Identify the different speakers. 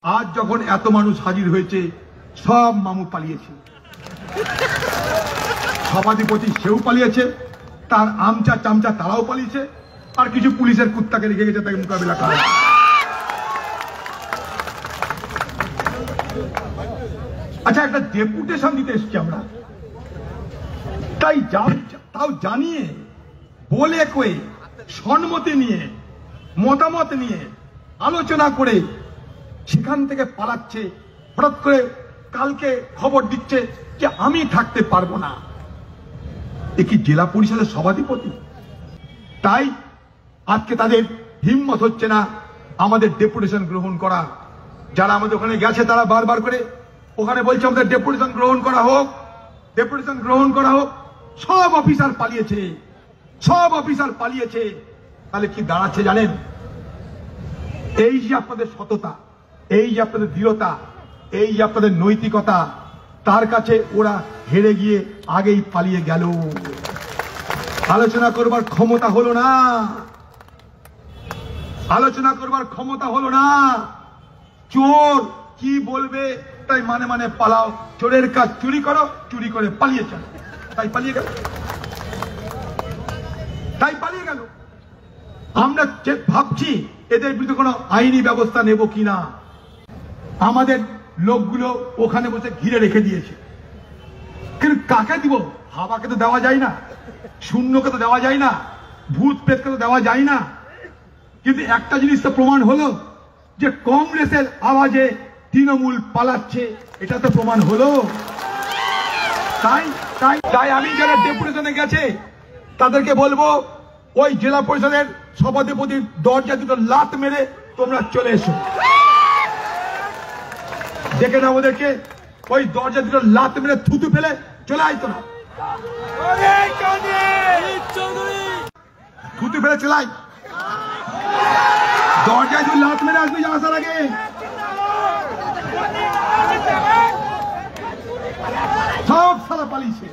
Speaker 1: আজ যখন এত মানুষ হাজির হয়েছে, সব মামু পালিয়েছে, সভাধিপতি সেও পালিয়েছে, তার আমচা চামচা তারাও পালিয়েছে, আর কিছু পুলিশের কুত্তাকে রেখে গেছে তাকে মোকাবিলা করা। আচ্ছা, একটা ডেপুটেশন দিতে এসছি আমরা, তাই তাও জানিয়ে বলে কয়ে সম্মতি নিয়ে মতামত নিয়ে আলোচনা করে সেখান থেকে পালাচ্ছে। হঠাৎ করে কালকে খবর দিচ্ছে যে আমি থাকতে পারবো না। এ কি জেলা পরিষদের সভাধিপতি? তাই আজকে তাদের হিম্মত হচ্ছে না আমাদের ডেপুটেশন গ্রহণ করা। যারা আমাদের ওখানে গেছে তারা বারবার করে ওখানে বলছে আমাদের ডেপুটেশন গ্রহণ করা হোক, ডেপুটেশন গ্রহণ করা হোক। সব অফিসার পালিয়েছে, সব অফিসার পালিয়েছে। তাহলে কি দাঁড়াচ্ছে জানেন? এই যে আপনাদের সততা, এই যে আপনাদের দৃঢ়তা, এই যে আপনাদের নৈতিকতা, তার কাছে ওরা হেরে গিয়ে আগেই পালিয়ে গেল। আলোচনা করবার ক্ষমতা হলো না, আলোচনা করবার ক্ষমতা হলো না। চোর কি বলবে তাই মানে মানে পালাও। চোরের কাজ চুরি করো, চুরি করে পালিয়ে চলো। তাই পালিয়ে গেল, তাই পালিয়ে গেল। আমরা যে ভাবছি এদের বিরুদ্ধে কোনো আইনি ব্যবস্থা নেব কিনা। আমাদের লোকগুলো ওখানে বসে ঘিরে রেখে দিয়েছে, কিন্তু কাকে দিব? হাওয়াকে তো দেওয়া যায় না, শূন্যকে তো দেওয়া যায় না, ভূত প্রেতকে তো দেওয়া যায় না। কিন্তু একটা জিনিস তো প্রমাণ হলো যে কংগ্রেসের আওয়াজে তৃণমূল পালাচ্ছে, এটা তো প্রমাণ হলো। তাই তাই তাই আমি যারা ডেপুটেশনে গেছে তাদেরকে বলবো, ওই জেলা পরিষদের সভাধিপতির দরজা দুটো লাত মেরে তোমরা চলে এসো। দেখে না ওদেরকে, ওই দরজা দুটো লাত মেরে থুতু ফেলে চলে আয়। তোরা থুতু ফেলে চলে আয়, দরজায় তুই লাত মেরে আসবি আসার আগে। সব সারা পালিয়েছে।